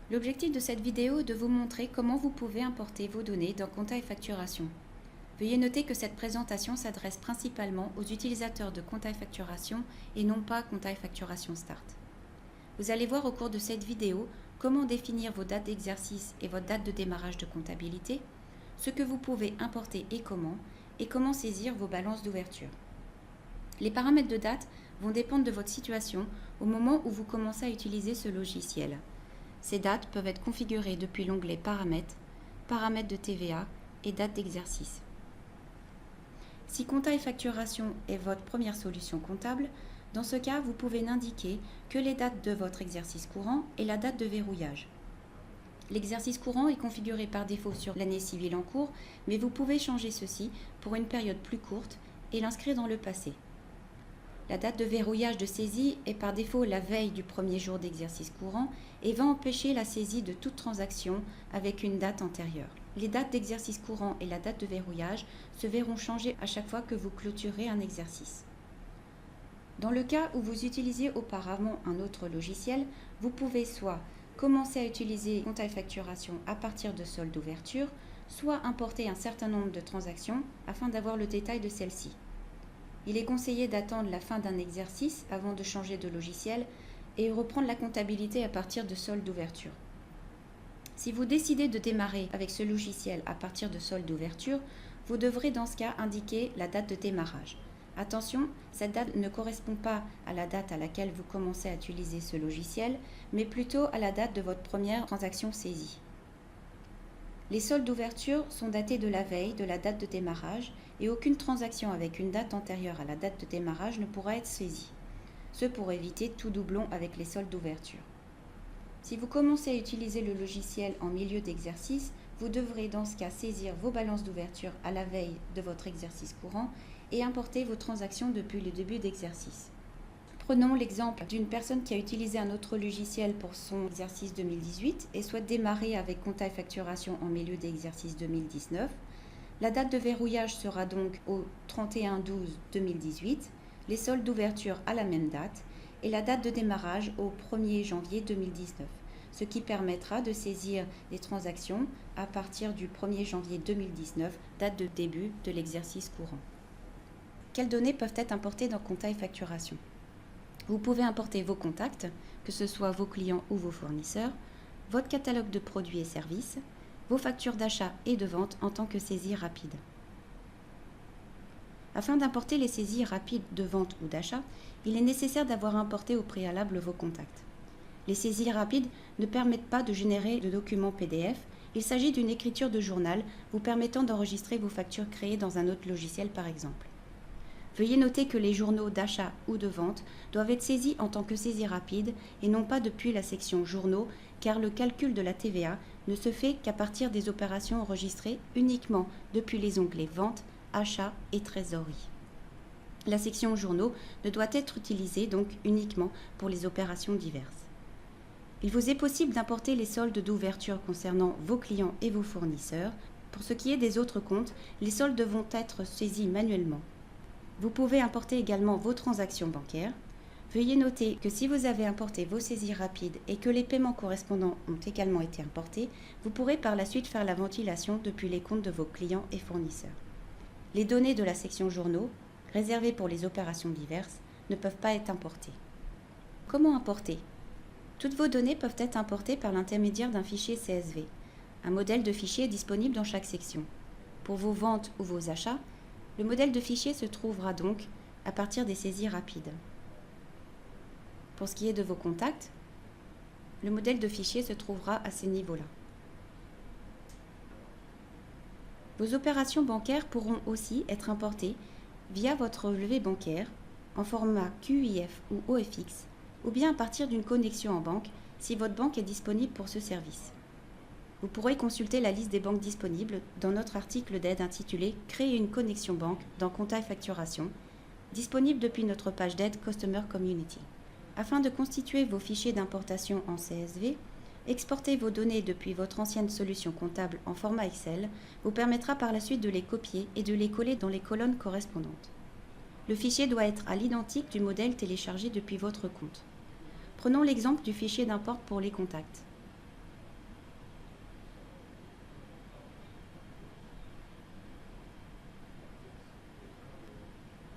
L'objectif de cette vidéo est de vous montrer comment vous pouvez importer vos données dans Compta et Facturation. Veuillez noter que cette présentation s'adresse principalement aux utilisateurs de Compta et Facturation et non pas Compta et Facturation Start. Vous allez voir au cours de cette vidéo comment définir vos dates d'exercice et votre date de démarrage de comptabilité, ce que vous pouvez importer et comment saisir vos balances d'ouverture. Les paramètres de date vont dépendre de votre situation au moment où vous commencez à utiliser ce logiciel. Ces dates peuvent être configurées depuis l'onglet Paramètres, Paramètres de TVA et Date d'exercice. Si Compta et Facturation est votre première solution comptable, dans ce cas, vous pouvez n'indiquer que les dates de votre exercice courant et la date de verrouillage. L'exercice courant est configuré par défaut sur l'année civile en cours, mais vous pouvez changer ceci pour une période plus courte et l'inscrire dans le passé. La date de verrouillage de saisie est par défaut la veille du premier jour d'exercice courant et va empêcher la saisie de toute transaction avec une date antérieure. Les dates d'exercice courant et la date de verrouillage se verront changer à chaque fois que vous clôturez un exercice. Dans le cas où vous utilisiez auparavant un autre logiciel, vous pouvez soit commencer à utiliser Compta et Facturation à partir de solde d'ouverture, soit importer un certain nombre de transactions afin d'avoir le détail de celles-ci. Il est conseillé d'attendre la fin d'un exercice avant de changer de logiciel et reprendre la comptabilité à partir de solde d'ouverture. Si vous décidez de démarrer avec ce logiciel à partir de solde d'ouverture, vous devrez dans ce cas indiquer la date de démarrage. Attention, cette date ne correspond pas à la date à laquelle vous commencez à utiliser ce logiciel, mais plutôt à la date de votre première transaction saisie. Les soldes d'ouverture sont datés de la veille de la date de démarrage et aucune transaction avec une date antérieure à la date de démarrage ne pourra être saisie. Ce pour éviter tout doublon avec les soldes d'ouverture. Si vous commencez à utiliser le logiciel en milieu d'exercice, vous devrez dans ce cas saisir vos balances d'ouverture à la veille de votre exercice courant et importer vos transactions depuis le début d'exercice. Prenons l'exemple d'une personne qui a utilisé un autre logiciel pour son exercice 2018 et souhaite démarrer avec Compta et Facturation en milieu d'exercice 2019. La date de verrouillage sera donc au 31/12/2018, les soldes d'ouverture à la même date et la date de démarrage au 1er janvier 2019, ce qui permettra de saisir les transactions à partir du 1er janvier 2019, date de début de l'exercice courant. Quelles données peuvent être importées dans Compta et Facturation ? Vous pouvez importer vos contacts, que ce soit vos clients ou vos fournisseurs, votre catalogue de produits et services, vos factures d'achat et de vente en tant que saisie rapide. Afin d'importer les saisies rapides de vente ou d'achat, il est nécessaire d'avoir importé au préalable vos contacts. Les saisies rapides ne permettent pas de générer de documents PDF, il s'agit d'une écriture de journal vous permettant d'enregistrer vos factures créées dans un autre logiciel par exemple. Veuillez noter que les journaux d'achat ou de vente doivent être saisis en tant que saisie rapide et non pas depuis la section journaux, car le calcul de la TVA ne se fait qu'à partir des opérations enregistrées uniquement depuis les onglets Vente, Achat et Trésorerie. La section journaux ne doit être utilisée donc uniquement pour les opérations diverses. Il vous est possible d'importer les soldes d'ouverture concernant vos clients et vos fournisseurs. Pour ce qui est des autres comptes, les soldes devront être saisis manuellement. Vous pouvez importer également vos transactions bancaires. Veuillez noter que si vous avez importé vos saisies rapides et que les paiements correspondants ont également été importés, vous pourrez par la suite faire la ventilation depuis les comptes de vos clients et fournisseurs. Les données de la section journaux, réservées pour les opérations diverses, ne peuvent pas être importées. Comment importer ? Toutes vos données peuvent être importées par l'intermédiaire d'un fichier CSV. Un modèle de fichier est disponible dans chaque section. Pour vos ventes ou vos achats, le modèle de fichier se trouvera donc à partir des saisies rapides. Pour ce qui est de vos contacts, le modèle de fichier se trouvera à ces niveaux-là. Vos opérations bancaires pourront aussi être importées via votre relevé bancaire en format QIF ou OFX ou bien à partir d'une connexion en banque si votre banque est disponible pour ce service. Vous pourrez consulter la liste des banques disponibles dans notre article d'aide intitulé « Créer une connexion banque dans Compta et Facturation » disponible depuis notre page d'aide Customer Community. Afin de constituer vos fichiers d'importation en CSV, exporter vos données depuis votre ancienne solution comptable en format Excel vous permettra par la suite de les copier et de les coller dans les colonnes correspondantes. Le fichier doit être à l'identique du modèle téléchargé depuis votre compte. Prenons l'exemple du fichier d'import pour les contacts.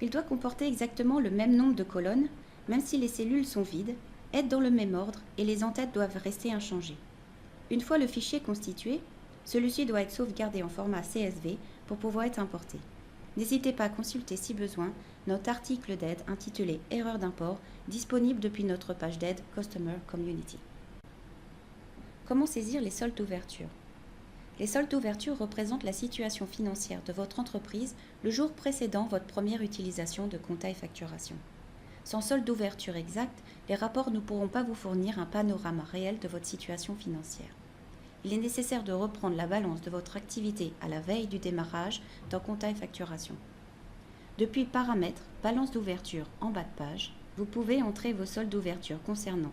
Il doit comporter exactement le même nombre de colonnes, même si les cellules sont vides, être dans le même ordre et les en-têtes doivent rester inchangées. Une fois le fichier constitué, celui-ci doit être sauvegardé en format CSV pour pouvoir être importé. N'hésitez pas à consulter si besoin notre article d'aide intitulé « Erreur d'import » disponible depuis notre page d'aide Customer Community. Comment saisir les soldes d'ouverture? Les soldes d'ouverture représentent la situation financière de votre entreprise le jour précédant votre première utilisation de compta et facturation. Sans solde d'ouverture exact, les rapports ne pourront pas vous fournir un panorama réel de votre situation financière. Il est nécessaire de reprendre la balance de votre activité à la veille du démarrage dans compta et facturation. Depuis Paramètres, balance d'ouverture en bas de page, vous pouvez entrer vos soldes d'ouverture concernant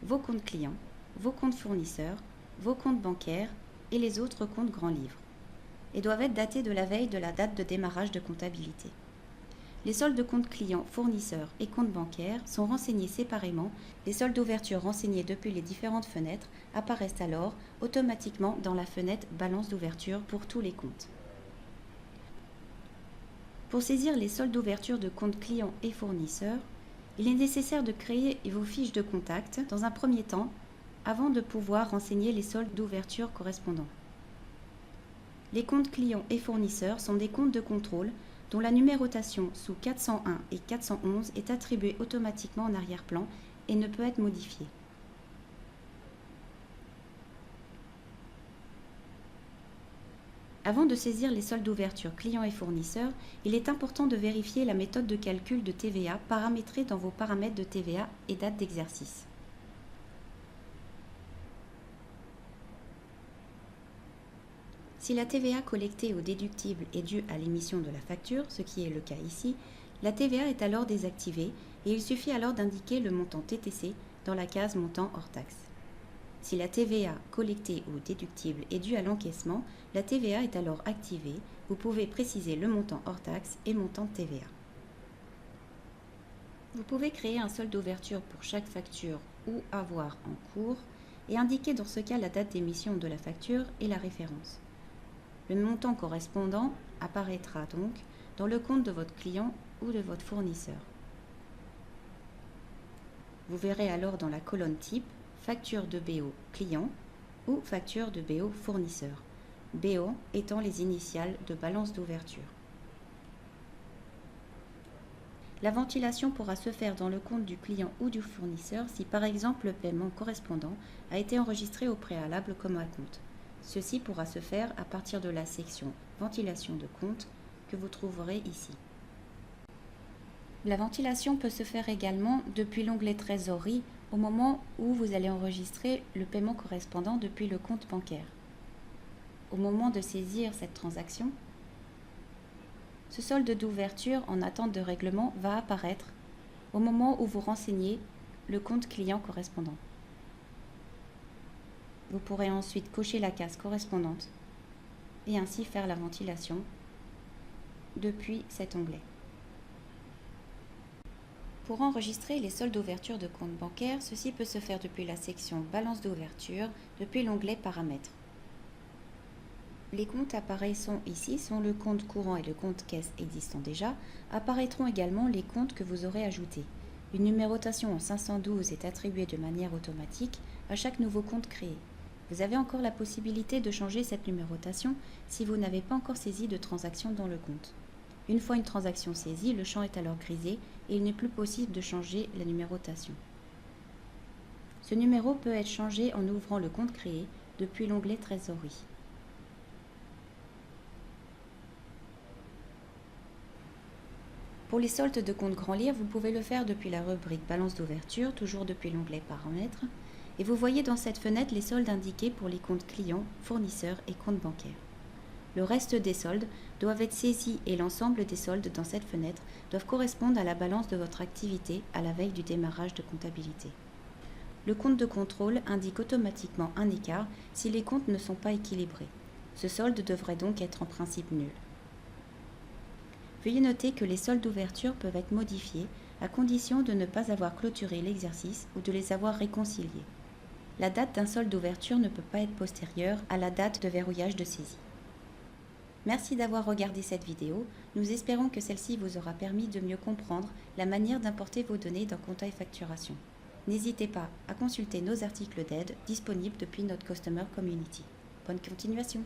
vos comptes clients, vos comptes fournisseurs, vos comptes bancaires et les autres comptes Grand Livre, et doivent être datés de la veille de la date de démarrage de comptabilité. Les soldes de comptes clients, fournisseurs et comptes bancaires sont renseignés séparément. Les soldes d'ouverture renseignés depuis les différentes fenêtres apparaissent alors automatiquement dans la fenêtre Balance d'ouverture pour tous les comptes. Pour saisir les soldes d'ouverture de comptes clients et fournisseurs, il est nécessaire de créer vos fiches de contact dans un premier temps avant de pouvoir renseigner les soldes d'ouverture correspondants. Les comptes clients et fournisseurs sont des comptes de contrôle dont la numérotation sous 401 et 411 est attribuée automatiquement en arrière-plan et ne peut être modifiée. Avant de saisir les soldes d'ouverture clients et fournisseurs, il est important de vérifier la méthode de calcul de TVA paramétrée dans vos paramètres de TVA et date d'exercice. Si la TVA collectée ou déductible est due à l'émission de la facture, ce qui est le cas ici, la TVA est alors désactivée et il suffit alors d'indiquer le montant TTC dans la case montant hors taxe. Si la TVA collectée ou déductible est due à l'encaissement, la TVA est alors activée. Vous pouvez préciser le montant hors taxe et montant de TVA. Vous pouvez créer un solde d'ouverture pour chaque facture ou avoir en cours et indiquer dans ce cas la date d'émission de la facture et la référence. Le montant correspondant apparaîtra donc dans le compte de votre client ou de votre fournisseur. Vous verrez alors dans la colonne type facture de BO client ou facture de BO fournisseur, BO étant les initiales de balance d'ouverture. La ventilation pourra se faire dans le compte du client ou du fournisseur si par exemple le paiement correspondant a été enregistré au préalable comme acompte. Ceci pourra se faire à partir de la section Ventilation de compte que vous trouverez ici. La ventilation peut se faire également depuis l'onglet Trésorerie au moment où vous allez enregistrer le paiement correspondant depuis le compte bancaire. Au moment de saisir cette transaction, ce solde d'ouverture en attente de règlement va apparaître au moment où vous renseignez le compte client correspondant. Vous pourrez ensuite cocher la case correspondante et ainsi faire la ventilation depuis cet onglet. Pour enregistrer les soldes d'ouverture de compte bancaire, ceci peut se faire depuis la section Balance d'ouverture, depuis l'onglet Paramètres. Les comptes apparaissant ici sont le compte courant et le compte caisse existant déjà. Apparaîtront également les comptes que vous aurez ajoutés. Une numérotation en 512 est attribuée de manière automatique à chaque nouveau compte créé. Vous avez encore la possibilité de changer cette numérotation si vous n'avez pas encore saisi de transaction dans le compte. Une fois une transaction saisie, le champ est alors grisé et il n'est plus possible de changer la numérotation. Ce numéro peut être changé en ouvrant le compte créé depuis l'onglet Trésorerie. Pour les soldes de compte Grand Livre, vous pouvez le faire depuis la rubrique Balance d'ouverture, toujours depuis l'onglet Paramètres. Et vous voyez dans cette fenêtre les soldes indiqués pour les comptes clients, fournisseurs et comptes bancaires. Le reste des soldes doivent être saisis et l'ensemble des soldes dans cette fenêtre doivent correspondre à la balance de votre activité à la veille du démarrage de comptabilité. Le compte de contrôle indique automatiquement un écart si les comptes ne sont pas équilibrés. Ce solde devrait donc être en principe nul. Veuillez noter que les soldes d'ouverture peuvent être modifiés à condition de ne pas avoir clôturé l'exercice ou de les avoir réconciliés. La date d'un solde d'ouverture ne peut pas être postérieure à la date de verrouillage de saisie. Merci d'avoir regardé cette vidéo. Nous espérons que celle-ci vous aura permis de mieux comprendre la manière d'importer vos données dans Compta et Facturation. N'hésitez pas à consulter nos articles d'aide disponibles depuis notre Customer Community. Bonne continuation!